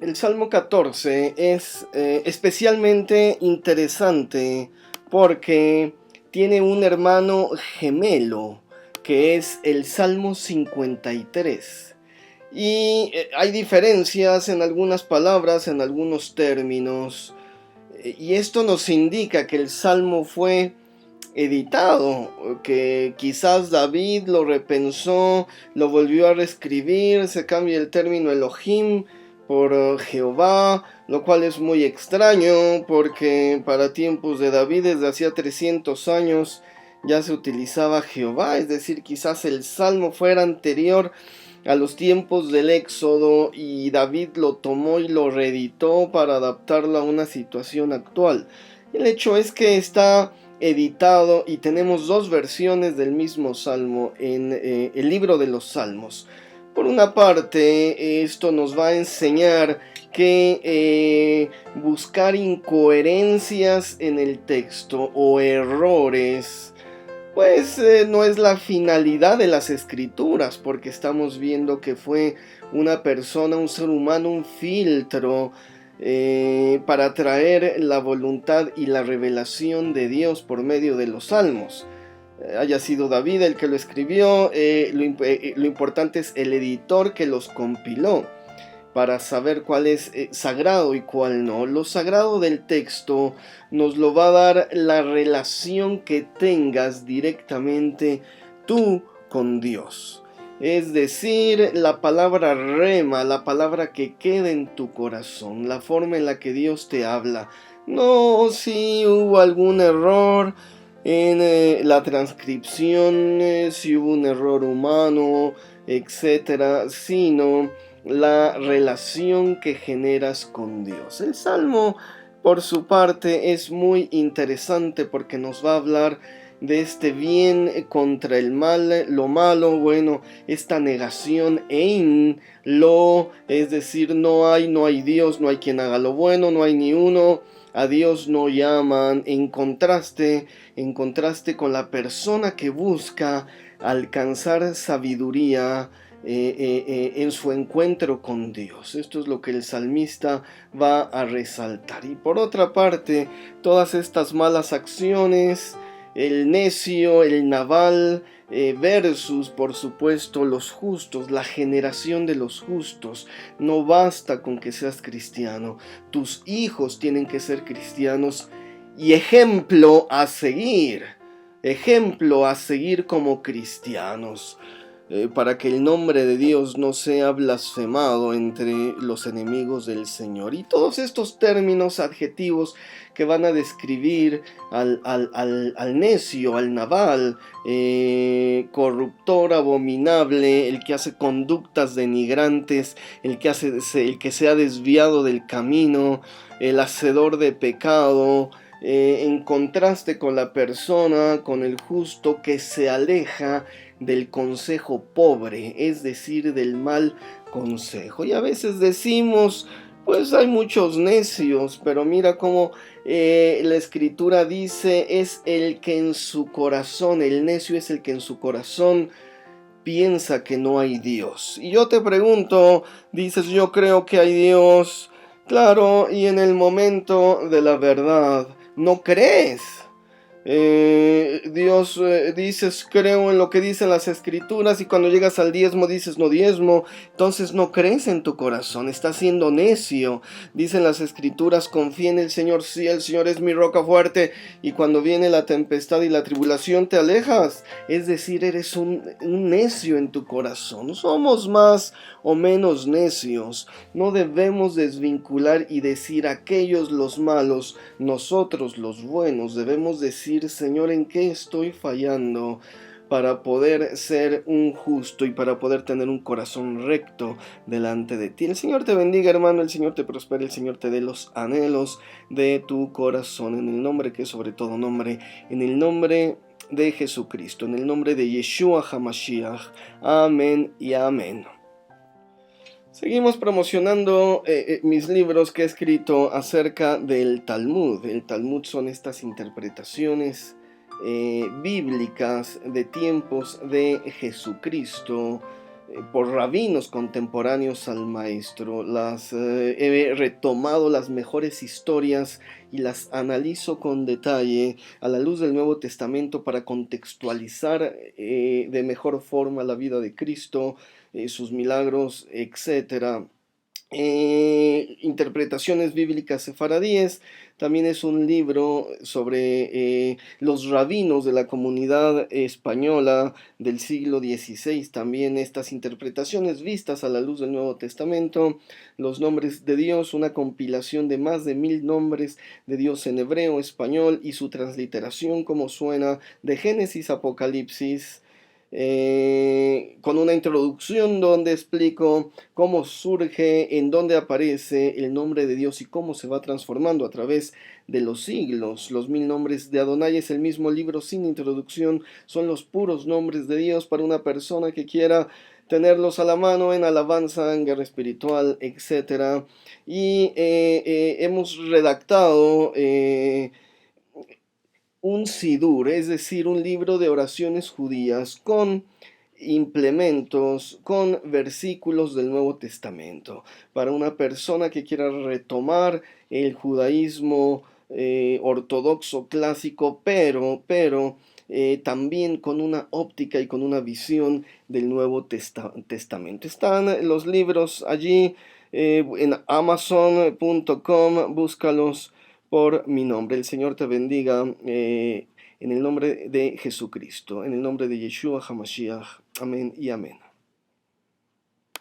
El Salmo 14 es especialmente interesante porque tiene un hermano gemelo que es el Salmo 53. Y hay diferencias en algunas palabras, en algunos términos. Y esto nos indica que el Salmo fue editado, que quizás David lo repensó, lo volvió a reescribir, se cambia el término Elohim por Jehová, lo cual es muy extraño porque para tiempos de David desde hacía 300 años ya se utilizaba Jehová, es decir, quizás el salmo fuera anterior a los tiempos del Éxodo y David lo tomó y lo reeditó para adaptarlo a una situación actual. El hecho es que está editado y tenemos dos versiones del mismo salmo en el libro de los salmos. Por una parte, esto nos va a enseñar que buscar incoherencias en el texto o errores pues no es la finalidad de las escrituras, porque estamos viendo que fue una persona, un ser humano, un filtro para traer la voluntad y la revelación de Dios por medio de los salmos. Haya sido David el que lo escribió, lo importante es el editor que los compiló para saber cuál es sagrado y cuál no. Lo sagrado del texto nos lo va a dar la relación que tengas directamente tú con Dios. Es decir, la palabra rema, la palabra que queda en tu corazón, la forma en la que Dios te habla. No si hubo algún error en la transcripción, si hubo un error humano, etcétera, sino la relación que generas con Dios. El Salmo, por su parte, es muy interesante porque nos va a hablar de este bien contra el mal, lo malo, bueno, esta negación ein lo, es decir, no hay Dios, no hay quien haga lo bueno, no hay ni uno, a Dios no llaman, en contraste con la persona que busca alcanzar sabiduría, en su encuentro con Dios. Esto es lo que el salmista va a resaltar. Y por otra parte, todas estas malas acciones, el necio, el naval, versus, por supuesto, los justos, la generación de los justos. No basta con que seas cristiano, tus hijos tienen que ser cristianos y ejemplo a seguir como cristianos, para que el nombre de Dios no sea blasfemado entre los enemigos del Señor. Y todos estos términos, adjetivos que van a describir al necio, al naval, corruptor, abominable, el que hace conductas denigrantes, el que se ha desviado del camino, el hacedor de pecado, en contraste con la persona, con el justo que se aleja del consejo pobre, es decir, del mal consejo. Y a veces decimos, pues hay muchos necios, pero mira cómo la escritura dice, es el que en su corazón, el necio es el que en su corazón piensa que no hay Dios. Y yo te pregunto, dices, yo creo que hay Dios. Claro, y en el momento de la verdad, no crees. Dios, dices, creo en lo que dicen las escrituras, y cuando llegas al diezmo dices, no diezmo, entonces no crees en tu corazón, estás siendo necio. Dicen las escrituras, confía en el Señor, sí, el Señor es mi roca fuerte, y cuando viene la tempestad y la tribulación te alejas, es decir, eres un necio en tu corazón. Somos más o menos necios, no debemos desvincular y decir aquellos los malos, nosotros los buenos. Debemos decir, Señor, ¿en qué estoy fallando para poder ser un justo y para poder tener un corazón recto delante de ti? El Señor te bendiga, hermano, el Señor te prospere, el Señor te dé los anhelos de tu corazón, en el nombre que es sobre todo nombre, en el nombre de Jesucristo, en el nombre de Yeshua HaMashiach. Amén y amén. Seguimos promocionando mis libros que he escrito acerca del Talmud. El Talmud son estas interpretaciones bíblicas de tiempos de Jesucristo, por rabinos contemporáneos al maestro. He retomado las mejores historias y las analizo con detalle a la luz del Nuevo Testamento para contextualizar de mejor forma la vida de Cristo, sus milagros, etcétera. Interpretaciones bíblicas sefaradíes. También es un libro sobre los rabinos de la comunidad española del siglo XVI. También estas interpretaciones vistas a la luz del Nuevo Testamento. Los nombres de Dios, una compilación de más de 1000 nombres de Dios en hebreo, español y su transliteración, como suena, de Génesis a Apocalipsis. Con una introducción donde explico cómo surge, en dónde aparece el nombre de Dios y cómo se va transformando a través de los siglos. Los 1000 nombres de Adonai es el mismo libro sin introducción, son los puros nombres de Dios para una persona que quiera tenerlos a la mano en alabanza, en guerra espiritual, etc. Y hemos redactado un sidur, es decir, un libro de oraciones judías con implementos, con versículos del Nuevo Testamento, para una persona que quiera retomar el judaísmo ortodoxo clásico, pero también con una óptica y con una visión del Nuevo Testamento. Están los libros allí en amazon.com, búscalos por mi nombre. El Señor te bendiga en el nombre de Jesucristo, en el nombre de Yeshua HaMashiach. Amén y amén.